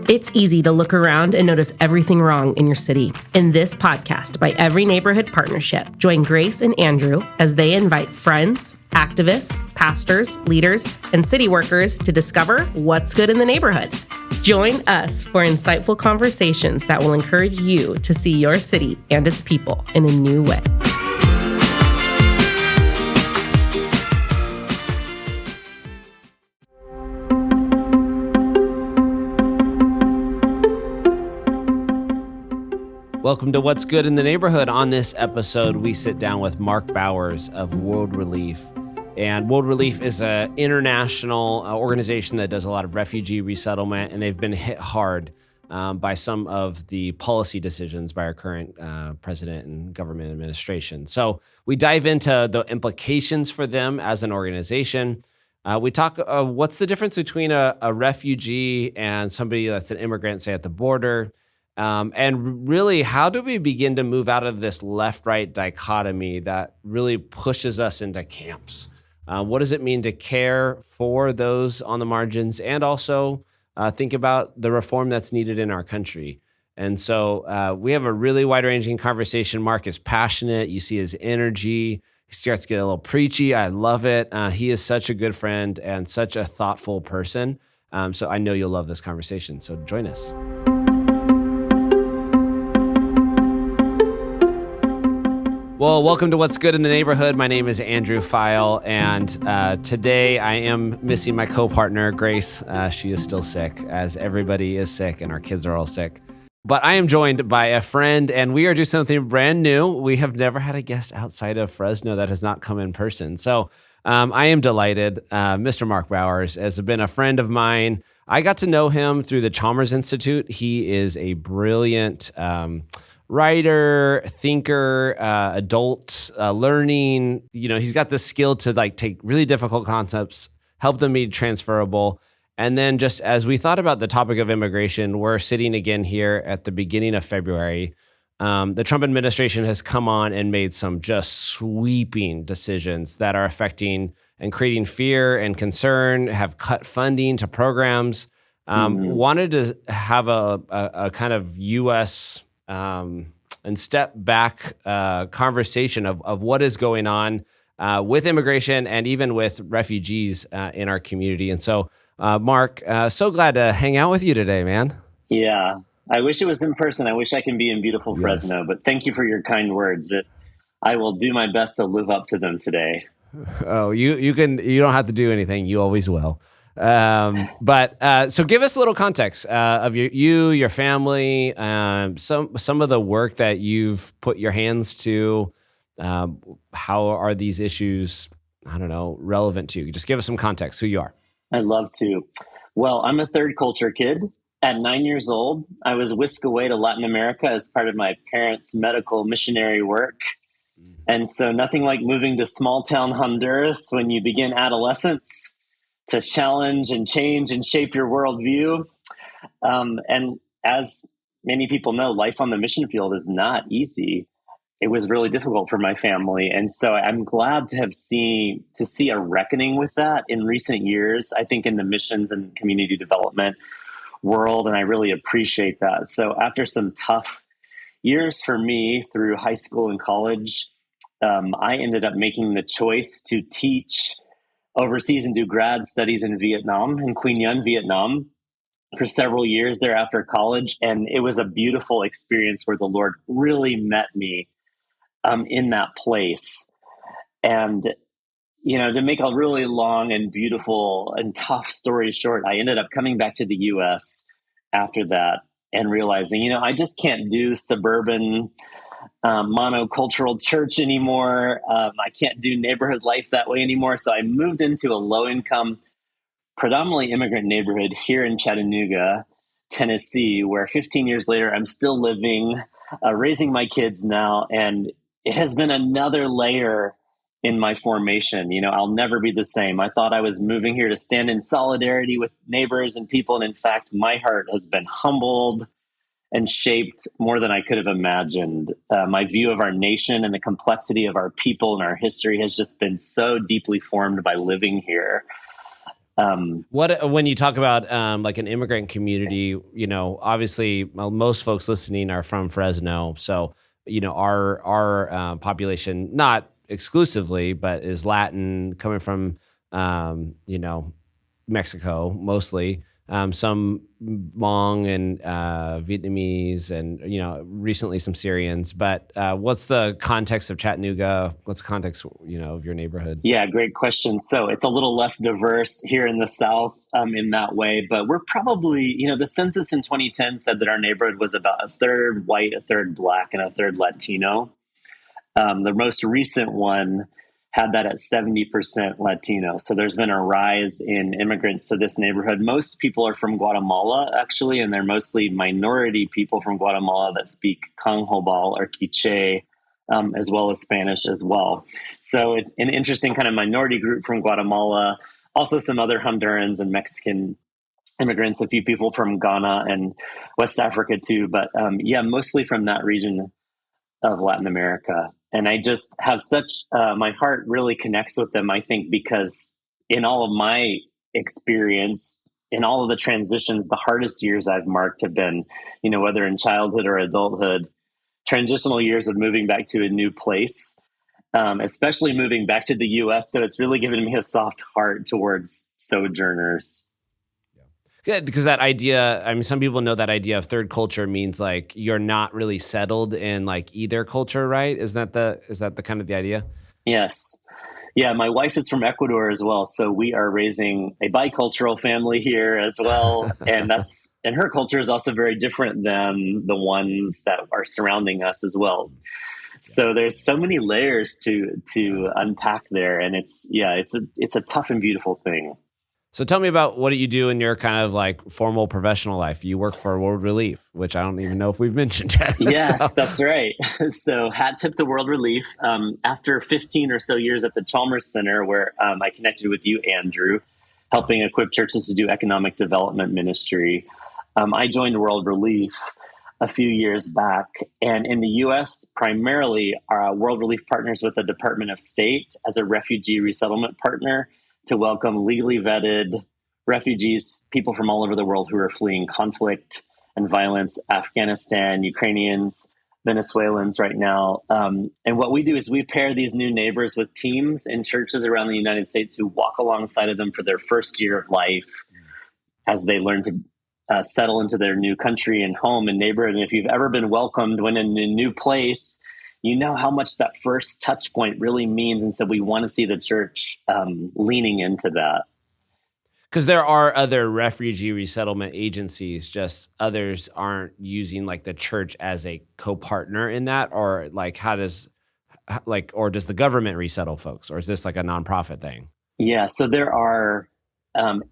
It's easy to look around and notice everything wrong in your city. In this podcast by Every Neighborhood Partnership, join Grace and Andrew as they invite friends, activists, pastors, leaders, and city workers to discover what's good in the neighborhood. Join us for insightful conversations that will encourage you to see your city and its people in a new way. Welcome to What's Good in the Neighborhood. On this episode, we sit down with Mark Bowers of World Relief. And World Relief is an international organization that does a lot of refugee resettlement, and they've been hit hard by some of the policy decisions by our current president and government administration. So we dive into the implications for them as an organization. We talk what's the difference between a refugee and somebody that's an immigrant, say, at the border. And really, how do we begin to move out of this left-right dichotomy that really pushes us into camps? What does it mean to care for those on the margins and also think about the reform that's needed in our country? And so we have a really wide-ranging conversation. Mark is passionate. You see his energy. He starts to get a little preachy. I love it. He is such a good friend and such a thoughtful person. So I know you'll love this conversation. So join us. Well, welcome to What's Good in the Neighborhood. My name is Andrew File, and today I am missing my co-partner, Grace. She is still sick, as everybody is sick, and our kids are all sick. But I am joined by a friend, and we are doing something brand new. We have never had a guest outside of Fresno that has not come in person. So I am delighted. Mr. Mark Bowers has been a friend of mine. I got to know him through the Chalmers Institute. He is a brilliant writer, thinker, adult learning. You know, he's got the skill to take really difficult concepts, help them be transferable. And then just as we thought about the topic of immigration, we're sitting again here at the beginning of February. The Trump administration has come on and made some just sweeping decisions that are affecting and creating fear and concern, have cut funding to programs. Wanted to have a kind of U.S. And step back conversation of what is going on with immigration and even with refugees in our community. And so, Mark, so glad to hang out with you today, man. Yeah, I wish it was in person. I wish I can be in beautiful Fresno, but thank you for your kind words. I will do my best to live up to them today. Oh, you don't have to do anything. You always will. So give us a little context of your family, some of the work that you've put your hands to. How are these issues, relevant to you? Just give us some context, who you are. I'd love to. Well, I'm a third culture kid. At 9 years old, I was whisked away to Latin America as part of my parents' medical missionary work. And so nothing like moving to small town Honduras when you begin adolescence to challenge and change and shape your worldview. And as many people know, life on the mission field is not easy. It was really difficult for my family. And so I'm glad to see a reckoning with that in recent years, I think in the missions and community development world. And I really appreciate that. So after some tough years for me through high school and college, I ended up making the choice to teach overseas and do grad studies in Vietnam, in Quy Nhon, Vietnam, for several years there after college. And it was a beautiful experience where the Lord really met me in that place. And, to make a really long and beautiful and tough story short, I ended up coming back to the U.S. after that and realizing, I just can't do suburban monocultural church anymore. I can't do neighborhood life that way anymore. So I moved into a low-income, predominantly immigrant neighborhood here in Chattanooga, Tennessee, where 15 years later, I'm still living, raising my kids now. And it has been another layer in my formation. I'll never be the same. I thought I was moving here to stand in solidarity with neighbors and people. And in fact, my heart has been humbled and shaped more than I could have imagined. My view of our nation and the complexity of our people and our history has just been so deeply formed by living here. When you talk about like an immigrant community, obviously most folks listening are from Fresno. So, our population, not exclusively, but is Latin, coming from, Mexico mostly. Some Hmong and Vietnamese, and recently some Syrians. But what's the context of Chattanooga? What's the context, of your neighborhood? Yeah, great question. So it's a little less diverse here in the South in that way, but we're probably, the census in 2010 said that our neighborhood was about a third white, a third Black, and a third Latino. The most recent one had that at 70% Latino. So there's been a rise in immigrants to this neighborhood. Most people are from Guatemala, actually, and they're mostly minority people from Guatemala that speak Canjobal or Quiche, as well as Spanish as well. So an interesting kind of minority group from Guatemala, also some other Hondurans and Mexican immigrants, a few people from Ghana and West Africa too. But mostly from that region of Latin America. And I just have my heart really connects with them, I think, because in all of my experience, in all of the transitions, the hardest years I've marked have been, whether in childhood or adulthood, transitional years of moving back to a new place, especially moving back to the U.S. So it's really given me a soft heart towards sojourners. Good, because that idea, some people know that idea of third culture means like you're not really settled in like either culture, right? Is that the kind of the idea? Yes. Yeah, my wife is from Ecuador as well, so we are raising a bicultural family here as well, and her culture is also very different than the ones that are surrounding us as well. So there's so many layers to unpack there, and it's a tough and beautiful thing. So tell me about what do you do in your kind of like formal professional life? You work for World Relief, which I don't even know if we've mentioned yet. Yes, That's right. So hat tip to World Relief. After 15 or so years at the Chalmers Center, where I connected with you, Andrew, helping equip churches to do economic development ministry, I joined World Relief a few years back. And in the U.S., primarily, World Relief partners with the Department of State as a refugee resettlement partner to welcome legally vetted refugees, people from all over the world who are fleeing conflict and violence, Afghanistan, Ukrainians, Venezuelans right now. And what we do is we pair these new neighbors with teams in churches around the United States who walk alongside of them for their first year of life as they learn to settle into their new country and home and neighborhood. And if you've ever been welcomed when in a new place, you know how much that first touch point really means. And so we want to see the church leaning into that. Because there are other refugee resettlement agencies, just others aren't using like the church as a co-partner in that, or like does the government resettle folks, or is this like a nonprofit thing? Yeah, so there are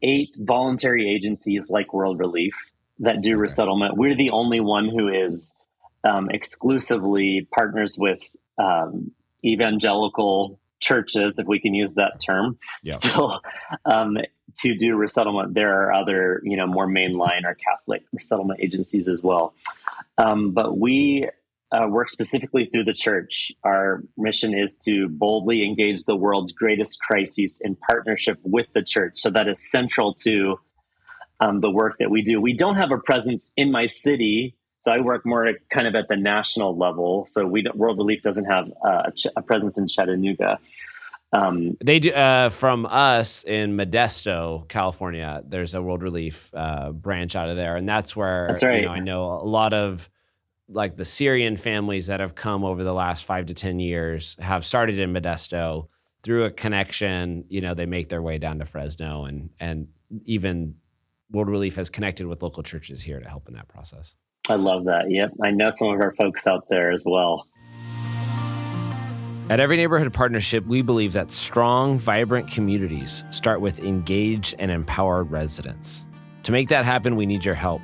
8 voluntary agencies like World Relief that do resettlement. We're the only one who is exclusively partners with evangelical churches, if we can use that term, still to do resettlement. There are other, more mainline or Catholic resettlement agencies as well. But we work specifically through the church. Our mission is to boldly engage the world's greatest crises in partnership with the church. So that is central to the work that we do. We don't have a presence in my city. So I work more kind of at the national level. So World Relief doesn't have a presence in Chattanooga. They do from us in Modesto, California. There's a World Relief branch out of there, and that's where right. I know a lot of like the Syrian families that have come over the last 5 to 10 years have started in Modesto through a connection. They make their way down to Fresno, and even World Relief has connected with local churches here to help in that process. I love that. Yep. I know some of our folks out there as well. At Every Neighborhood Partnership, we believe that strong, vibrant communities start with engaged and empowered residents. To make that happen, we need your help.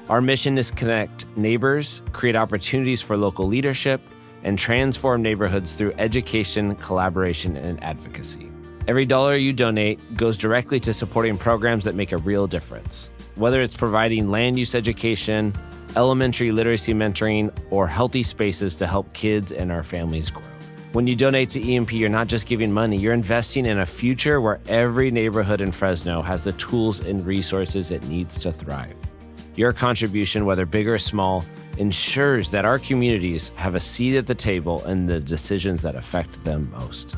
Our mission is to connect neighbors, create opportunities for local leadership, and transform neighborhoods through education, collaboration, and advocacy. Every dollar you donate goes directly to supporting programs that make a real difference. Whether it's providing land use education, elementary literacy mentoring, or healthy spaces to help kids and our families grow. When you donate to EMP, you're not just giving money, you're investing in a future where every neighborhood in Fresno has the tools and resources it needs to thrive. Your contribution, whether big or small, ensures that our communities have a seat at the table in the decisions that affect them most.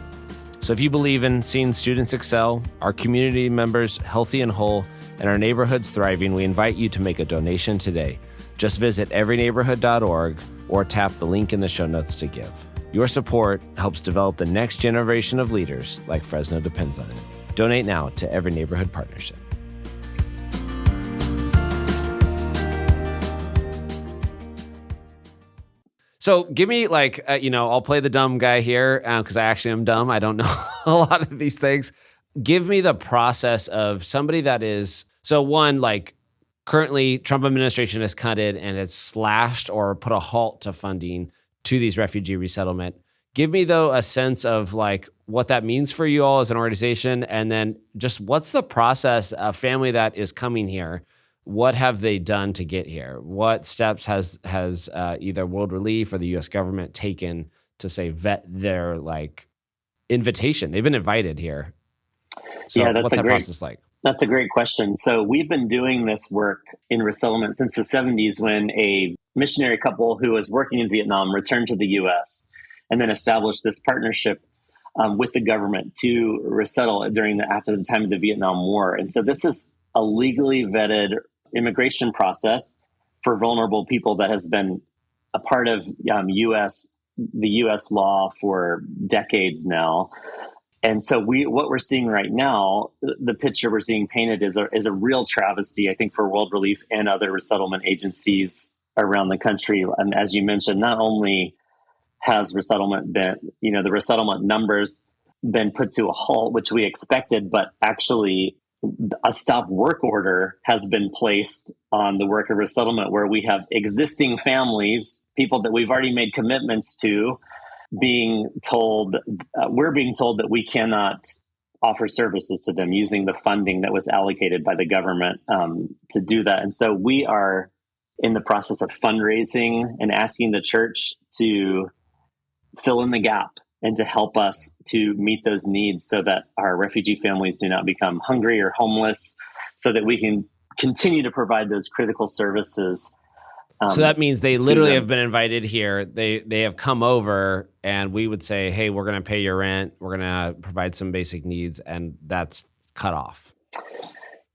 So if you believe in seeing students excel, our community members healthy and whole, and our neighborhoods thriving, we invite you to make a donation today. Just visit everyneighborhood.org or tap the link in the show notes to give. Your support helps develop the next generation of leaders like Fresno depends on it. Donate now to Every Neighborhood Partnership. So give me I'll play the dumb guy here because I actually am dumb. I don't know a lot of these things. Give me the process of somebody that is, so one, like currently Trump administration has cut it and it's slashed or put a halt to funding to these refugee resettlement. Give me though a sense of like what that means for you all as an organization. And then just what's the process, a family that is coming here, what have they done to get here? What steps has either World Relief or the U.S. government taken to say vet their like invitation? They've been invited here. So what's that process like? That's a great question. So we've been doing this work in resettlement since the 70s when a missionary couple who was working in Vietnam returned to the U.S. and then established this partnership with the government to resettle after the time of the Vietnam War. And so this is a legally vetted immigration process for vulnerable people that has been a part of the U.S. law for decades now. And so what we're seeing right now, the picture we're seeing painted is a real travesty, I think, for World Relief and other resettlement agencies around the country. And as you mentioned, not only has resettlement been, the resettlement numbers been put to a halt, which we expected, but actually a stop work order has been placed on the work of resettlement where we have existing families, people that we've already made commitments to, we're being told that we cannot offer services to them using the funding that was allocated by the government to do that. And so we are in the process of fundraising and asking the church to fill in the gap and to help us to meet those needs so that our refugee families do not become hungry or homeless, so that we can continue to provide those critical services. So that means they literally have been invited here. They have come over and we would say, hey, we're going to pay your rent. We're going to provide some basic needs. And that's cut off.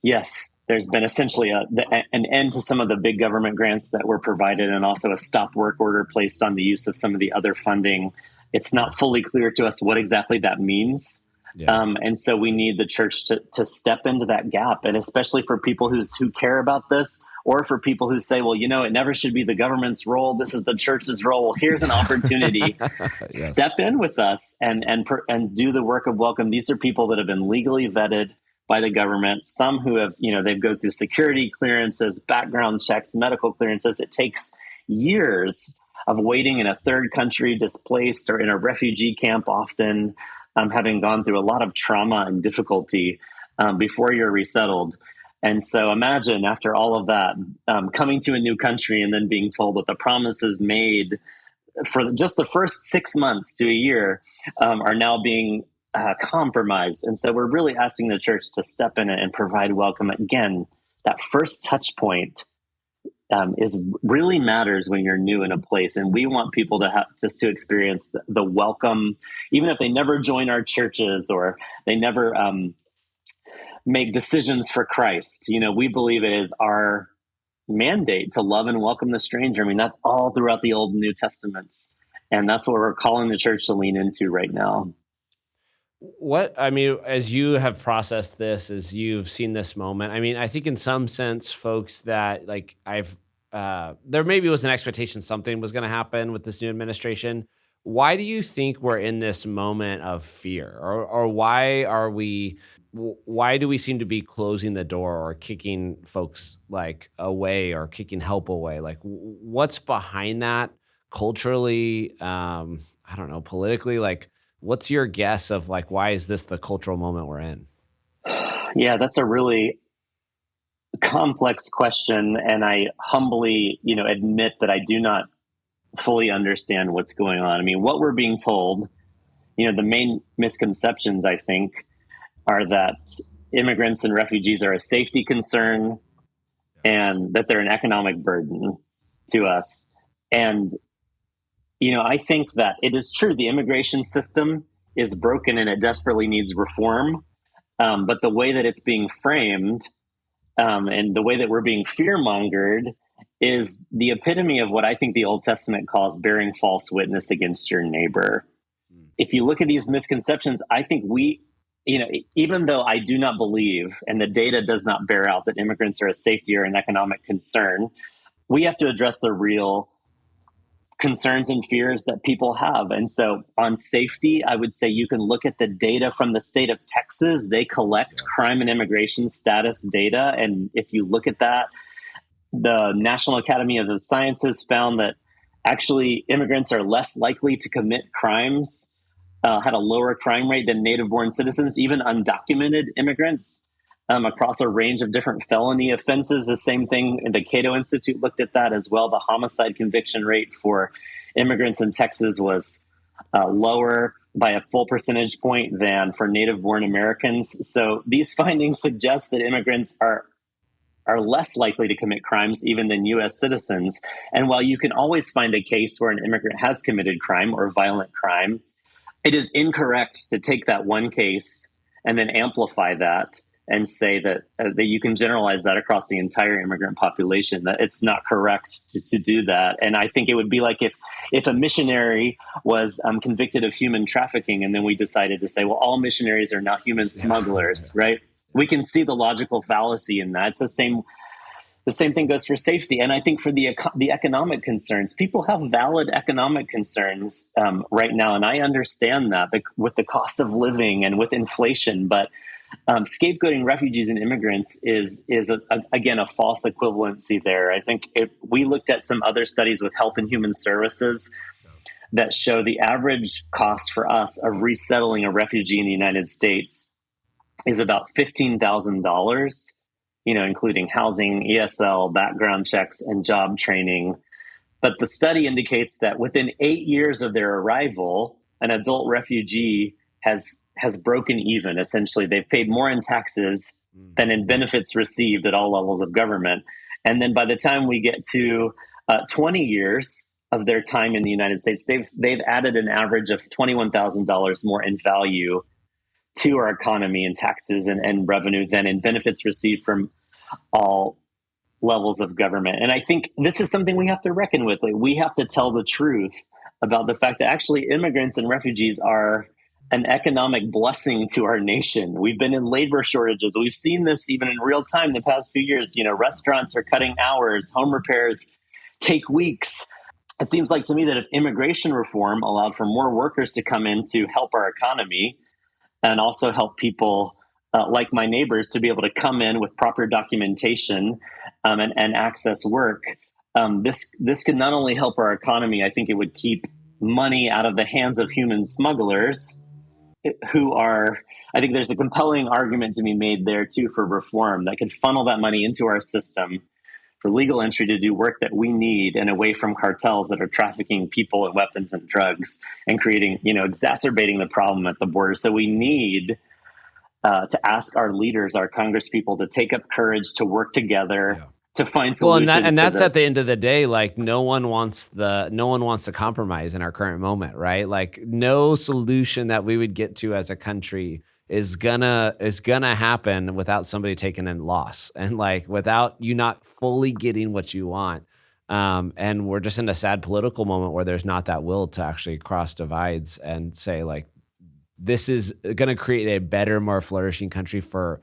Yes. There's been essentially an end to some of the big government grants that were provided and also a stop work order placed on the use of some of the other funding. It's not fully clear to us what exactly that means. Yeah. And so we need the church to step into that gap. And especially for people who care about this, or for people who say, well, it never should be the government's role. This is the church's role. Well, here's an opportunity. Yes. Step in with us and do the work of welcome. These are people that have been legally vetted by the government. Some who have, they go through security clearances, background checks, medical clearances. It takes years of waiting in a third country, displaced or in a refugee camp, often having gone through a lot of trauma and difficulty before you're resettled. And so imagine after all of that, coming to a new country and then being told that the promises made for just the first 6 months to a year are now being compromised. And so we're really asking the church to step in and provide welcome. Again, that first touch point really matters when you're new in a place. And we want people to have just to experience the welcome, even if they never join our churches or they never make decisions for Christ. We believe it is our mandate to love and welcome the stranger. I mean, that's all throughout the Old and New Testaments. And that's what we're calling the church to lean into right now. As you have processed this, as you've seen this moment, I think in some sense, folks that there maybe was an expectation something was going to happen with this new administration. Why do you think we're in this moment of fear, or why do we seem to be closing the door or kicking folks away or kicking help away? What's behind that culturally? I don't know, politically, what's your guess of why is this the cultural moment we're in? Yeah, that's a really complex question. And I humbly, admit that I do not fully understand what's going on. What we're being told The main misconceptions, I think, are that immigrants and refugees are a safety concern and that they're an economic burden to us. And, I think that it is true the immigration system is broken and it desperately needs reform. But the way that it's being framed and the way that we're being fear-mongered is the epitome of what I think the Old Testament calls bearing false witness against your neighbor. If you look at these misconceptions, I think even though I do not believe, and the data does not bear out that immigrants are a safety or an economic concern, we have to address the real concerns and fears that people have. And so on safety, I would say you can look at the data from the state of Texas. They collect crime and immigration status data. And if you look at that, the National Academy of the Sciences found that actually immigrants are less likely to commit crimes, had a lower crime rate than native-born citizens, even undocumented immigrants, across a range of different felony offenses. The same thing, the Cato Institute looked at that as well. The homicide conviction rate for immigrants in Texas was lower by a full percentage point than for native-born Americans. So these findings suggest that immigrants are less likely to commit crimes even than U.S. citizens. And while you can always find a case where an immigrant has committed crime or violent crime, it is incorrect to take that one case and then amplify that and say that you can generalize that across the entire immigrant population. That it's not correct to do that. And I think it would be like if a missionary was convicted of human trafficking and then we decided to say, well, all missionaries are now human smugglers, right? We can see the logical fallacy in that. It's the same thing goes for safety. And I think for the economic concerns, people have valid economic concerns right now. And I understand that with the cost of living and with inflation, but scapegoating refugees and immigrants is again, a false equivalency there. I think we looked at some other studies with Health and Human Services that show the average cost for us of resettling a refugee in the United States is about $15,000, including housing, ESL, background checks, and job training. But the study indicates that within 8 years of their arrival, an adult refugee has broken even. Essentially, they've paid more in taxes than in benefits received at all levels of government. And then by the time we get to 20 years of their time in the United States, they've added an average of $21,000 more in value to our economy in taxes and revenue than in benefits received from all levels of government. And I think this is something we have to reckon with. Like, we have to tell the truth about the fact that actually immigrants and refugees are an economic blessing to our nation. We've been in labor shortages. We've seen this even in real time the past few years. Restaurants are cutting hours, home repairs take weeks. It seems like to me that if immigration reform allowed for more workers to come in to help our economy, and also help people like my neighbors to be able to come in with proper documentation and access work. This could not only help our economy, I think it would keep money out of the hands of human smugglers I think there's a compelling argument to be made there too for reform that could funnel that money into our system for legal entry to do work that we need and away from cartels that are trafficking people and weapons and drugs and creating, exacerbating the problem at the border. So we need to ask our leaders, our Congress people, to take up courage to work together to find solutions. Well, and that's at the end of the day, like no one wants to compromise in our current moment, right? Like no solution that we would get to as a country is gonna happen without somebody taking a loss and like without you not fully getting what you want. And we're just in a sad political moment where there's not that will to actually cross divides and say like, this is going to create a better, more flourishing country for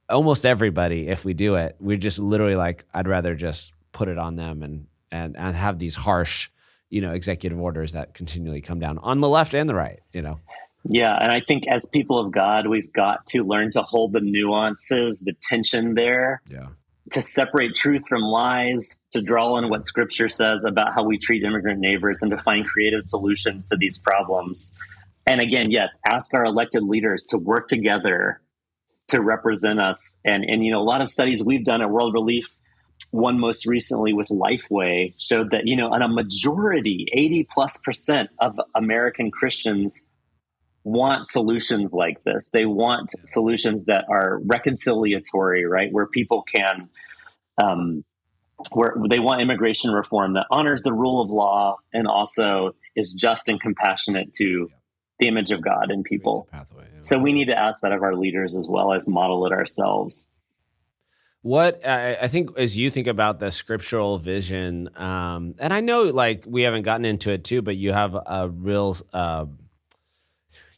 almost everybody. If we do it, we're just literally like, I'd rather just put it on them and have these harsh, executive orders that continually come down on the left and the right, Yeah. And I think as people of God, we've got to learn to hold the nuances, the tension there, to separate truth from lies, to draw on what scripture says about how we treat immigrant neighbors and to find creative solutions to these problems. And again, yes, ask our elected leaders to work together to represent us. And a lot of studies we've done at World Relief, one most recently with Lifeway, showed that, on a majority, 80+% of American Christians want solutions like this. They want solutions that are reconciliatory, right? Where people can, where they want immigration reform that honors the rule of law and also is just and compassionate to the image of God in people. So we need to ask that of our leaders as well as model it ourselves. What I think as you think about the scriptural vision, and I know like we haven't gotten into it too, but you have a real,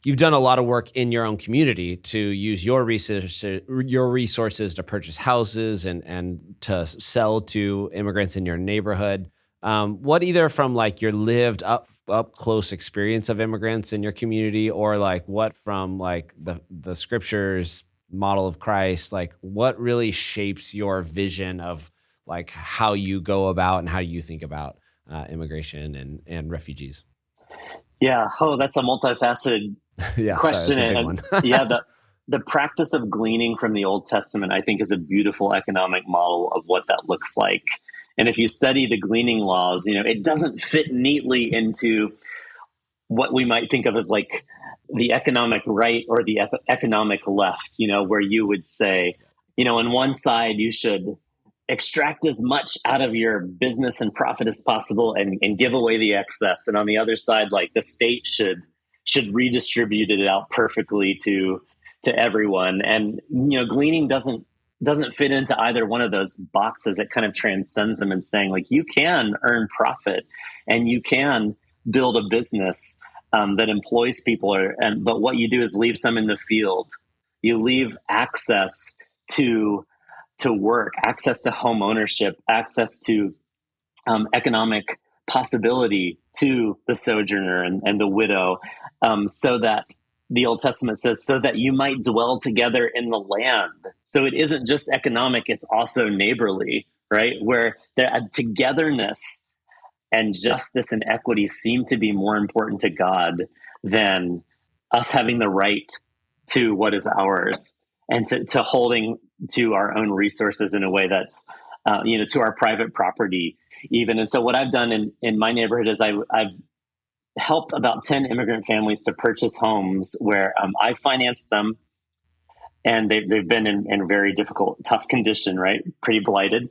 you've done a lot of work in your own community to use your resources to purchase houses and to sell to immigrants in your neighborhood. What either from like your lived up close experience of immigrants in your community, or like what from like the scriptures model of Christ, like what really shapes your vision of like how you go about and how you think about immigration and refugees? Yeah. Oh, that's a multifaceted question. Sorry, that's a big one. The practice of gleaning from the Old Testament, I think, is a beautiful economic model of what that looks like. And if you study the gleaning laws, it doesn't fit neatly into what we might think of as like the economic right or the economic left, where you would say, on one side, you should extract as much out of your business and profit as possible and give away the excess. And on the other side, like the state should redistribute it out perfectly to everyone. And, gleaning doesn't fit into either one of those boxes. It kind of transcends them and saying like, you can earn profit and you can build a business that employs people, but what you do is leave some in the field. You leave access to work, access to home ownership, access to economic possibility to the sojourner and the widow, so that the Old Testament says, so that you might dwell together in the land. So it isn't just economic, it's also neighborly, right? Where the togetherness and justice and equity seem to be more important to God than us having the right to what is ours and to holding to our own resources in a way that's, to our private property even. And so what I've done in my neighborhood is I've helped about 10 immigrant families to purchase homes where I financed them, and they've been in very difficult, tough condition, right? Pretty blighted.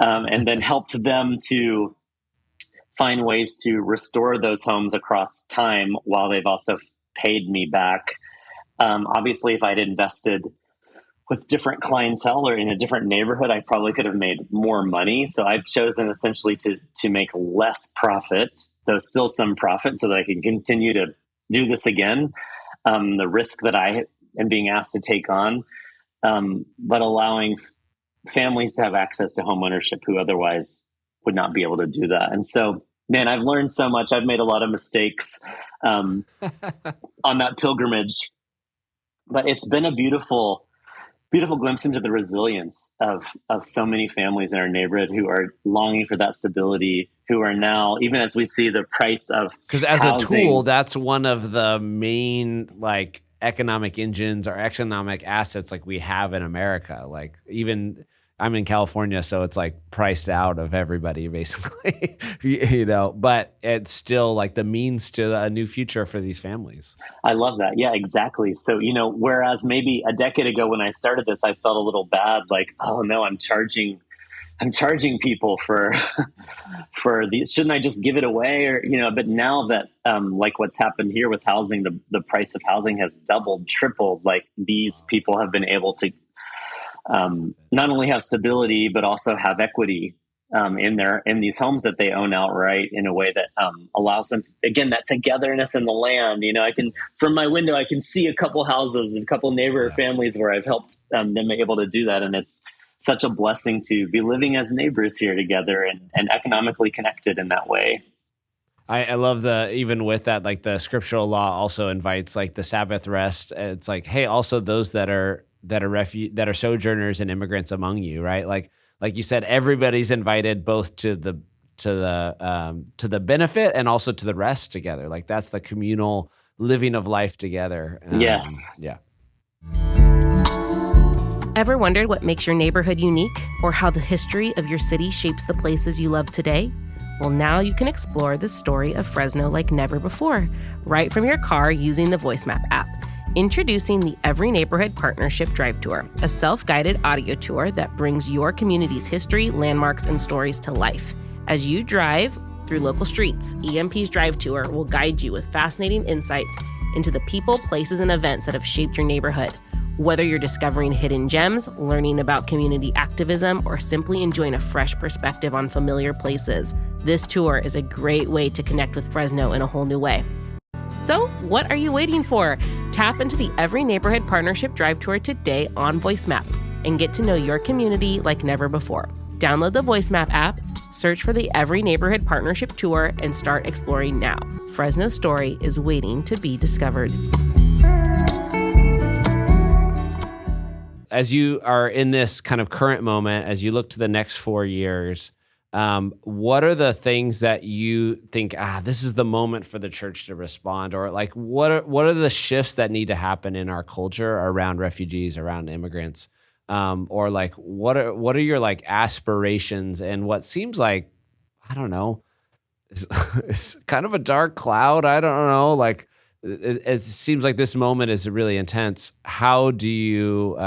And then helped them to find ways to restore those homes across time while they've also paid me back. Obviously, if I'd invested with different clientele or in a different neighborhood, I probably could have made more money. So I've chosen essentially to make less profit, though still some profit, so that I can continue to do this again. The risk that I am being asked to take on, but allowing families to have access to home ownership who otherwise would not be able to do that. And so, man, I've learned so much. I've made a lot of mistakes on that pilgrimage, but it's been a beautiful glimpse into the resilience of so many families in our neighborhood who are longing for that stability, who are now, even as we see the price of because as housing, a tool, that's one of the main like economic engines or economic assets like we have in America. Like even I'm in California, so it's like priced out of everybody basically, but it's still like the means to a new future for these families. I love that. Yeah, exactly. So, whereas maybe a decade ago when I started this, I felt a little bad, like, oh no, I'm charging people for these. Shouldn't I just give it away? Or, but now that, like what's happened here with housing, the price of housing has doubled, tripled, like these people have been able to, not only have stability, but also have equity in these homes that they own outright in a way that allows them to, again, that togetherness in the land. I can, from my window, I can see a couple houses, a couple neighbor families where I've helped them be able to do that. And it's such a blessing to be living as neighbors here together and economically connected in that way. I love even with that, like the scriptural law also invites like the Sabbath rest. It's like, hey, also those that are sojourners and immigrants among you, right? Like you said, everybody's invited both to the benefit and also to the rest together. Like that's the communal living of life together. Yes. Yeah. Ever wondered what makes your neighborhood unique or how the history of your city shapes the places you love today? Well, now you can explore the story of Fresno like never before, right from your car using the Voice Map app. Introducing the Every Neighborhood Partnership Drive Tour, a self-guided audio tour that brings your community's history, landmarks, and stories to life. As you drive through local streets, EMP's Drive Tour will guide you with fascinating insights into the people, places, and events that have shaped your neighborhood. Whether you're discovering hidden gems, learning about community activism, or simply enjoying a fresh perspective on familiar places, this tour is a great way to connect with Fresno in a whole new way. So, what are you waiting for? Tap into the Every Neighborhood Partnership Drive Tour today on VoiceMap and get to know your community like never before. Download the VoiceMap app, search for the Every Neighborhood Partnership Tour, and start exploring now. Fresno's story is waiting to be discovered. As you are in this kind of current moment, as you look to the next 4 years, what are the things that you think, this is the moment for the church to respond? Or like, what are the shifts that need to happen in our culture around refugees, around immigrants? Or like, what are your like aspirations and what seems like, I don't know, it's kind of a dark cloud. I don't know, like, it seems like this moment is really intense. How do you,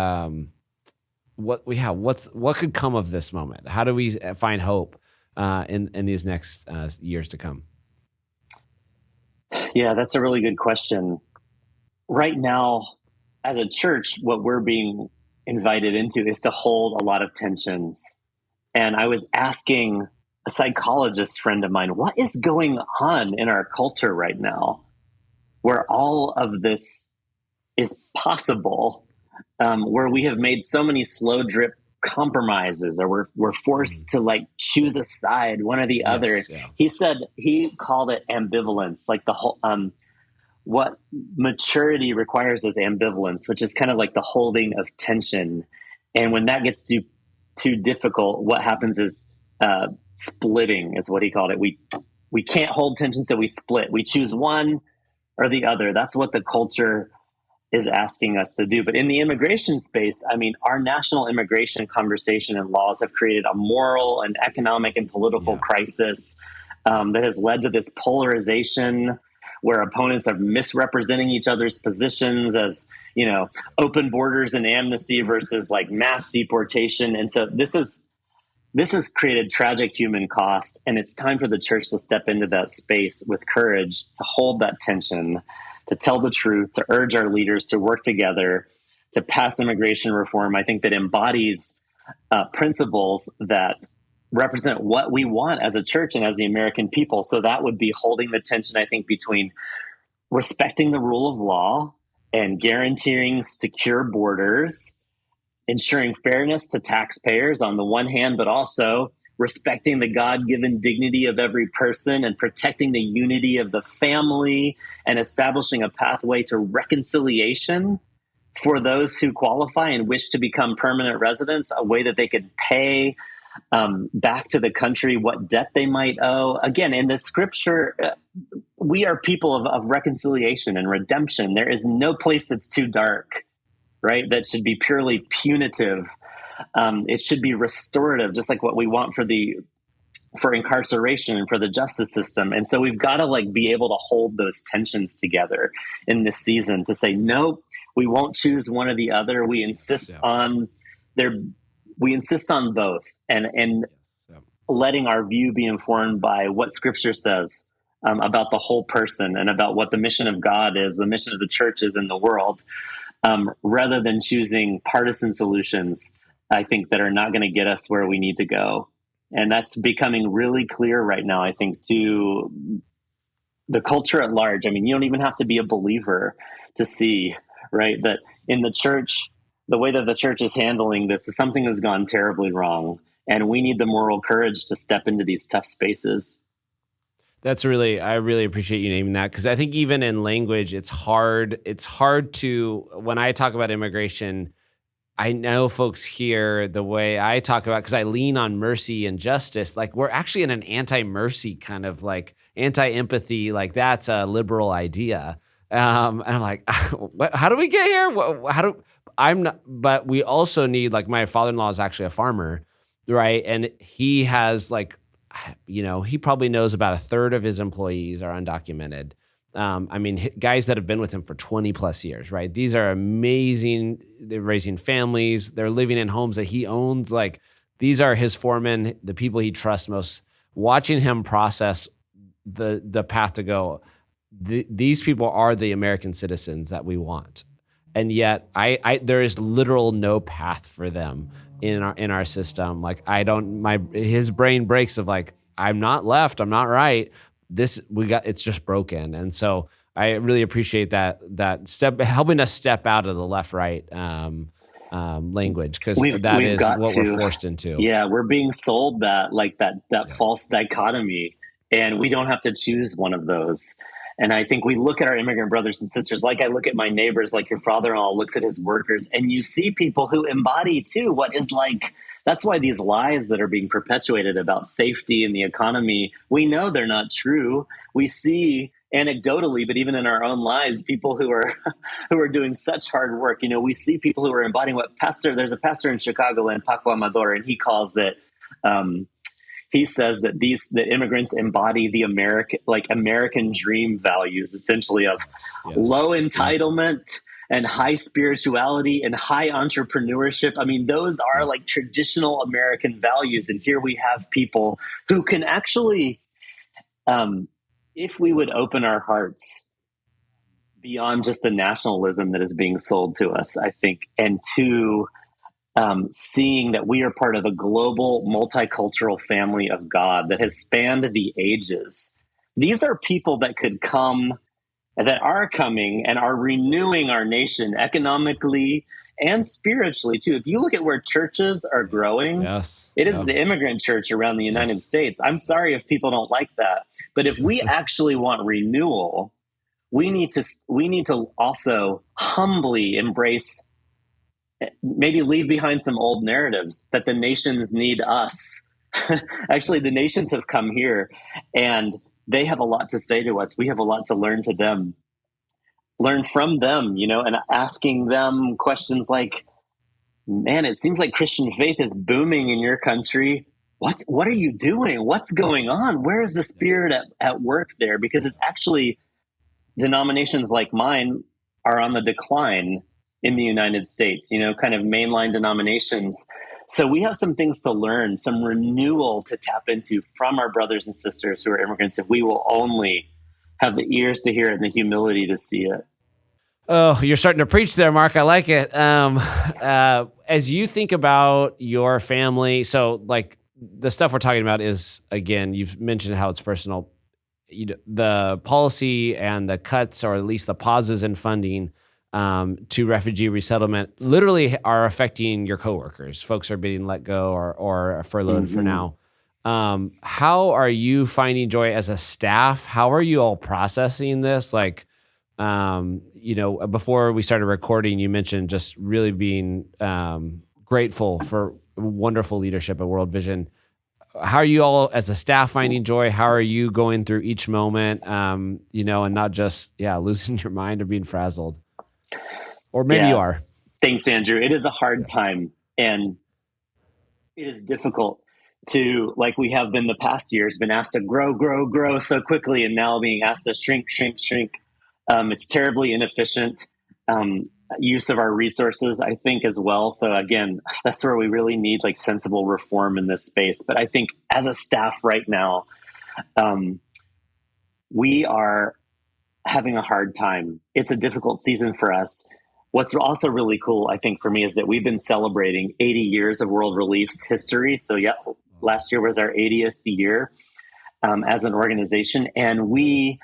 what could come of this moment? How do we find hope in these next years to come? Yeah, that's a really good question. Right now, as a church, what we're being invited into is to hold a lot of tensions. And I was asking a psychologist friend of mine, what is going on in our culture right now, where all of this is possible, where we have made so many slow drip compromises, or we're forced to like choose a side, one or the other. Yeah. He called it ambivalence, like the whole, what maturity requires is ambivalence, which is kind of like the holding of tension. And when that gets too difficult, what happens is splitting is what he called it. We can't hold tension, so we split. We choose one or the other. That's what the culture is asking us to do. But in the immigration space, I mean, our national immigration conversation and laws have created a moral and economic and political crisis that has led to this polarization where opponents are misrepresenting each other's positions as, open borders and amnesty versus like mass deportation. And so this has created tragic human cost, and it's time for the church to step into that space with courage, to hold that tension, to tell the truth, to urge our leaders to work together, to pass immigration reform. I think that embodies principles that represent what we want as a church and as the American people. So that would be holding the tension, I think, between respecting the rule of law and guaranteeing secure borders, ensuring fairness to taxpayers on the one hand, but also respecting the God-given dignity of every person and protecting the unity of the family and establishing a pathway to reconciliation for those who qualify and wish to become permanent residents, a way that they could pay back to the country what debt they might owe. Again, in the scripture, we are people of reconciliation and redemption. There is no place that's too dark, right? That should be purely punitive. It should be restorative, just like what we want for incarceration and for the justice system. And so we've got to like be able to hold those tensions together in this season to say, no, we won't choose one or the other. We insist on both and letting our view be informed by what scripture says about the whole person and about what the mission of God is, the mission of the church is in the world. Rather than choosing partisan solutions, I think, that are not going to get us where we need to go. And that's becoming really clear right now, I think, to the culture at large. I mean, you don't even have to be a believer to see, right, that in the church, the way that the church is handling this is something that's gone terribly wrong. And we need the moral courage to step into these tough spaces. I really appreciate you naming that, because I think even in language, it's hard to, when I talk about immigration, I know folks hear the way I talk about, because I lean on mercy and justice, like we're actually in an anti-mercy kind of like anti-empathy, like that's a liberal idea. And I'm like, how do we get here? But we also need, like, my father-in-law is actually a farmer, right? And he has like he probably knows about a third of his employees are undocumented. Guys that have been with him for 20 plus years, right? These are amazing. They're raising families. They're living in homes that he owns. Like, these are his foremen, the people he trusts most. Watching him process the path to go, these people are the American citizens that we want. And yet there is literal no path for them in our system. Like, his brain breaks of like, I'm not left, I'm not right. It's just broken. And so I really appreciate that step, helping us step out of the left right language, because that is what we're forced into. Yeah, we're being sold that false dichotomy, and we don't have to choose one of those. And I think we look at our immigrant brothers and sisters, like I look at my neighbors, like your father-in-law looks at his workers, and you see people who embody too what is like. That's why these lies that are being perpetuated about safety and the economy, we know they're not true. We see anecdotally, but even in our own lives, people who are doing such hard work. We see people who are embodying there's a pastor in Chicago, and Paco Amador, and he calls it. He says that the immigrants embody the American dream values, essentially, of low entitlement and high spirituality and high entrepreneurship. I mean, those are like traditional American values. And here we have people who can actually, if we would open our hearts beyond just the nationalism that is being sold to us, I think, and to seeing that we are part of a global multicultural family of God that has spanned the ages. These are people that could come, that are coming and are renewing our nation economically and spiritually too. If you look at where churches are growing, it is the immigrant church around the United States. I'm sorry if people don't like that, but if we actually want renewal, we need to also humbly embrace, maybe leave behind some old narratives that the nations need us. Actually, the nations have come here and they have a lot to say to us. We have a lot to learn from them, and asking them questions like, man, it seems like Christian faith is booming in your country. What are you doing? What's going on? Where is the Spirit at work there? Because it's actually, denominations like mine are on the decline in the United States, kind of mainline denominations. So we have some things to learn, some renewal to tap into from our brothers and sisters who are immigrants, if we will only have the ears to hear it and the humility to see it. Oh, you're starting to preach there, Mark. I like it. As you think about your family, so like the stuff we're talking about is, again, you've mentioned how it's personal. The policy and the cuts, or at least the pauses in funding to refugee resettlement, literally are affecting your coworkers. Folks are being let go or furloughed for now. How are you finding joy as a staff? How are you all processing this? Like, before we started recording, you mentioned just really being grateful for wonderful leadership at World Vision. How are you all as a staff finding joy? How are you going through each moment, and not just, losing your mind or being frazzled? Or maybe you are. Thanks, Andrew. It is a hard time, and it is difficult to, like we have been the past years, been asked to grow so quickly, and now being asked to shrink. It's terribly inefficient use of our resources, I think, as well. So again, that's where we really need like sensible reform in this space. But I think as a staff right now, we are having a hard time. It's a difficult season for us. What's also really cool, I think, for me, is that we've been celebrating 80 years of World Relief's history. So last year was our 80th year as an organization. And we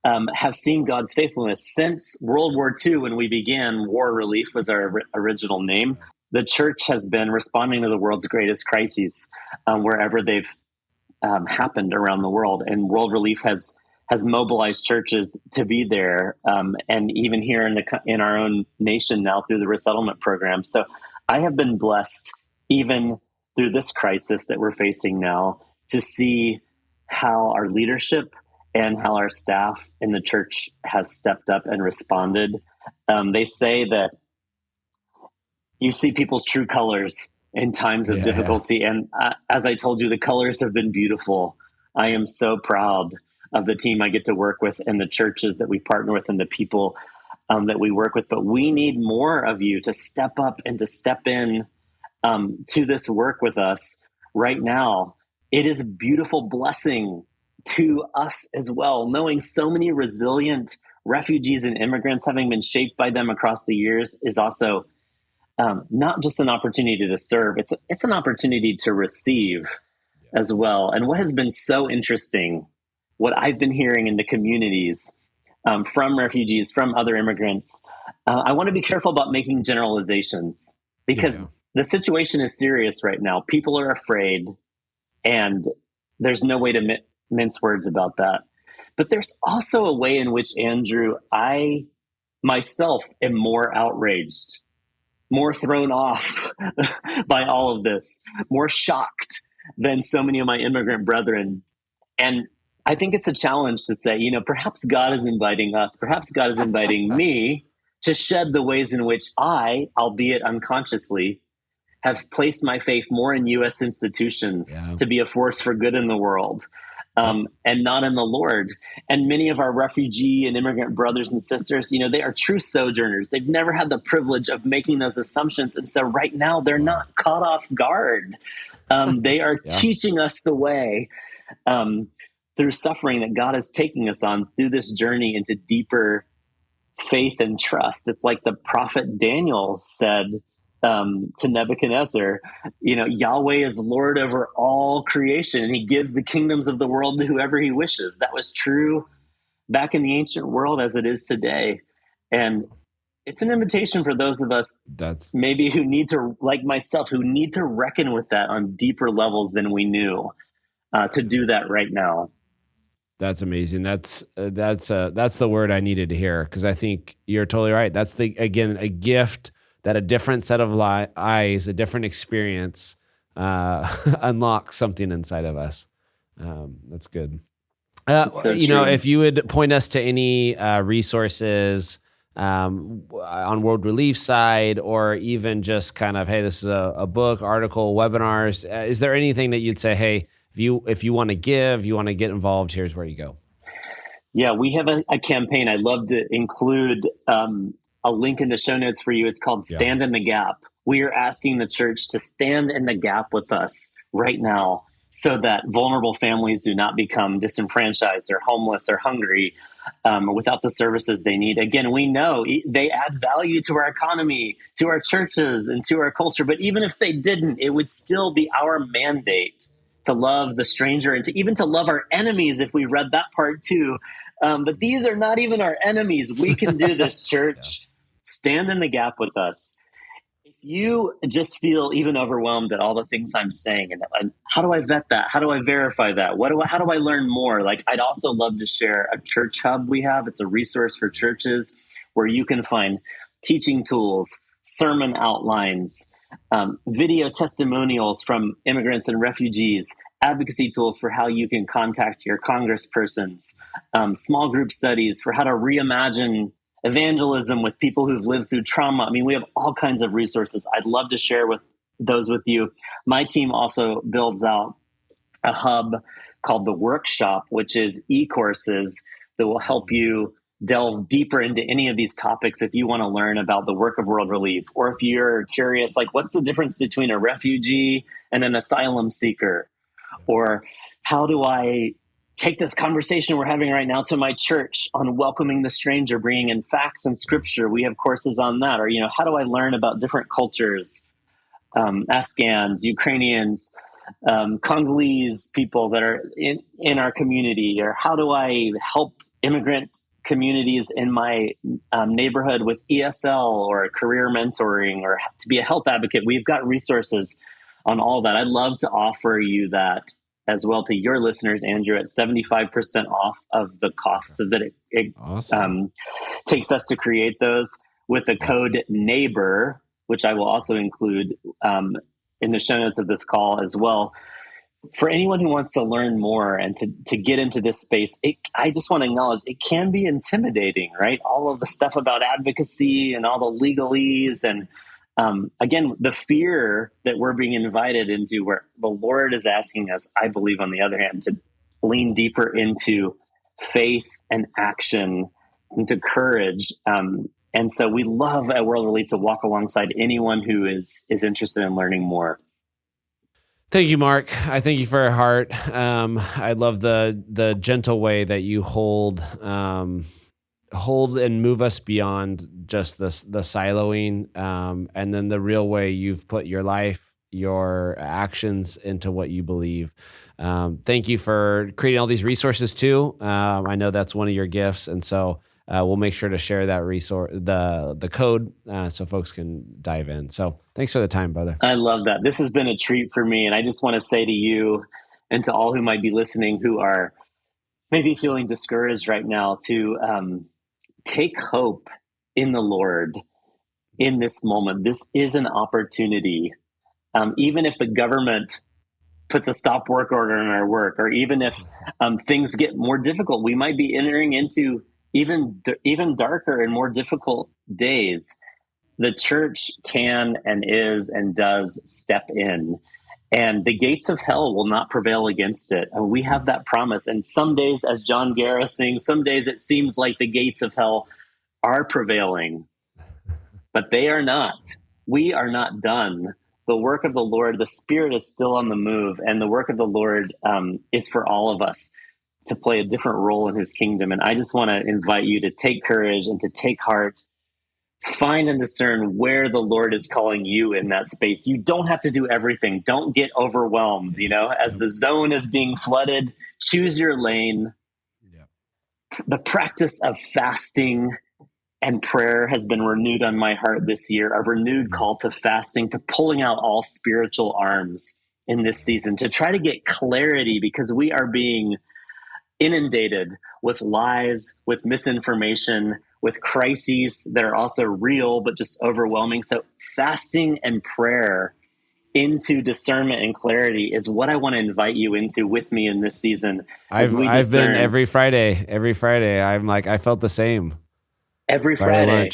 have seen God's faithfulness since World War II, when we began. War Relief was our original name. The church has been responding to the world's greatest crises wherever they've happened around the world. And World Relief has mobilized churches to be there, and even here in our own nation now through the resettlement program. So I have been blessed, even through this crisis that we're facing now, to see how our leadership and how our staff in the church has stepped up and responded. They say that you see people's true colors in times of Yeah. difficulty. And as I told you, the colors have been beautiful. I am so proud of the team I get to work with and the churches that we partner with and the people that we work with. But we need more of you to step up and to step in to this work with us right now. It is a beautiful blessing to us as well, knowing so many resilient refugees and immigrants, having been shaped by them across the years, is also not just an opportunity to serve, it's an opportunity to receive as well. And what has been so interesting, what I've been hearing in the communities from refugees, from other immigrants, I want to be careful about making generalizations because the situation is serious right now. People are afraid, and there's no way to mince words about that. But there's also a way in which, Andrew, I myself am more outraged, more thrown off by all of this, more shocked than so many of my immigrant brethren. And I think it's a challenge to say, perhaps God is inviting us, perhaps God is inviting me to shed the ways in which I, albeit unconsciously, have placed my faith more in U.S. institutions to be a force for good in the world, and not in the Lord. And many of our refugee and immigrant brothers and sisters, they are true sojourners. They've never had the privilege of making those assumptions. And so right now they're not caught off guard. They are teaching us the way through suffering that God is taking us on through this journey into deeper faith and trust. It's like the prophet Daniel said to Nebuchadnezzar, Yahweh is Lord over all creation, and he gives the kingdoms of the world to whoever he wishes. That was true back in the ancient world as it is today. And it's an invitation for those of us maybe who need to, like myself, who need to reckon with that on deeper levels than we knew, to do that right now. That's amazing. That's the word I needed to hear, because I think you're totally right. That's again, a gift that a different set of eyes, a different experience unlocks something inside of us. That's good. So if you would point us to any resources on World Relief side, or even just kind of, hey, this is a book, article, webinars. Is there anything that you'd say, hey, if you want to give, you want to get involved, here's where you go? Yeah, we have a campaign. I'd love to include a link in the show notes for you. It's called Stand in the Gap. We are asking the church to stand in the gap with us right now so that vulnerable families do not become disenfranchised or homeless or hungry without the services they need. Again, we know they add value to our economy, to our churches, and to our culture. But even if they didn't, it would still be our mandate to love the stranger and to love our enemies, if we read that part too. But these are not even our enemies. We can do this, church. Stand in the gap with us. If you just feel even overwhelmed at all the things I'm saying, and how do I vet that? How do I verify that? How do I learn more? I'd also love to share a church hub we have. It's a resource for churches where you can find teaching tools, sermon outlines, video testimonials from immigrants and refugees, advocacy tools for how you can contact your congresspersons, small group studies for how to reimagine evangelism with people who've lived through trauma. I mean, we have all kinds of resources. I'd love to share those with you. My team also builds out a hub called the Workshop, which is e-courses that will help you delve deeper into any of these topics if you want to learn about the work of World Relief, or if you're curious, what's the difference between a refugee and an asylum seeker? Or how do I take this conversation we're having right now to my church on welcoming the stranger, bringing in facts and scripture? We have courses on that. Or, how do I learn about different cultures, Afghans, Ukrainians, Congolese people that are in our community? Or how do I help immigrant communities in my neighborhood with ESL or career mentoring, or to be a health advocate? We've got resources on all that. I'd love to offer you that as well to your listeners, Andrew, at 75% off of the cost that it Awesome. Takes us to create those, with the code NEIGHBOR, which I will also include in the show notes of this call as well. For anyone who wants to learn more and to get into this space, I just want to acknowledge it can be intimidating, right? All of the stuff about advocacy and all the legalese and again, the fear that we're being invited into, where the Lord is asking us, I believe, on the other hand, to lean deeper into faith and action, into courage. And so we love at World Relief to walk alongside anyone who is interested in learning more. Thank you, Mark. I thank you for your heart. I love the gentle way that you hold and move us beyond just the siloing, and then the real way you've put your life, your actions into what you believe. Thank you for creating all these resources too. I know that's one of your gifts, and so we'll make sure to share that resource, the code, so folks can dive in. So thanks for the time, brother. I love that. This has been a treat for me, and I just want to say to you and to all who might be listening who are maybe feeling discouraged right now, to take hope in the Lord in this moment. This is an opportunity. Even if the government puts a stop work order on our work, or even if things get more difficult, we might be entering into even darker and more difficult days. The church can and is and does step in, and the gates of hell will not prevail against it. And we have that promise. And some days, as John Guerra sings, some days it seems like the gates of hell are prevailing, but they are not. We are not done. The work of the Lord, the Spirit is still on the move, and the work of the Lord is for all of us to play a different role in his kingdom. And I just want to invite you to take courage and to take heart. Find and discern where the Lord is calling you in that space. You don't have to do everything. Don't get overwhelmed. As the zone is being flooded, choose your lane. Yeah. The practice of fasting and prayer has been renewed on my heart this year, a renewed call to fasting, to pulling out all spiritual arms in this season, to try to get clarity, because we are being inundated with lies, with misinformation, with crises that are also real, but just overwhelming. So fasting and prayer into discernment and clarity is what I want to invite you into with me in this season. I've been every Friday. I felt the same. Every Friday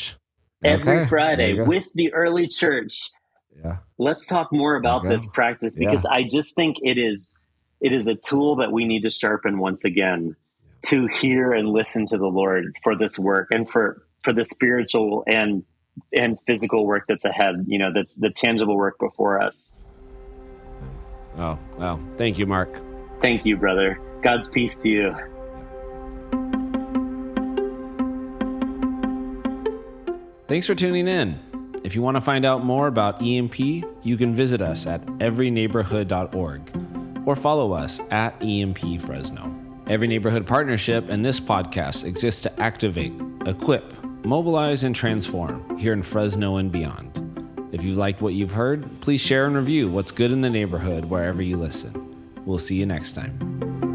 Okay. with the early church. Yeah. Let's talk more about this practice, because I just think it is a tool that we need to sharpen once again, to hear and listen to the Lord for this work, and for the spiritual and physical work that's ahead, that's the tangible work before us. Oh, well, thank you, Mark. Thank you, brother. God's peace to you. Thanks for tuning in. If you want to find out more about EMP, you can visit us at everyneighborhood.org or follow us at EMP Fresno. Every Neighborhood Partnership and this podcast exists to activate, equip, mobilize, and transform here in Fresno and beyond. If you liked what you've heard, please share and review what's good in the neighborhood wherever you listen. We'll see you next time.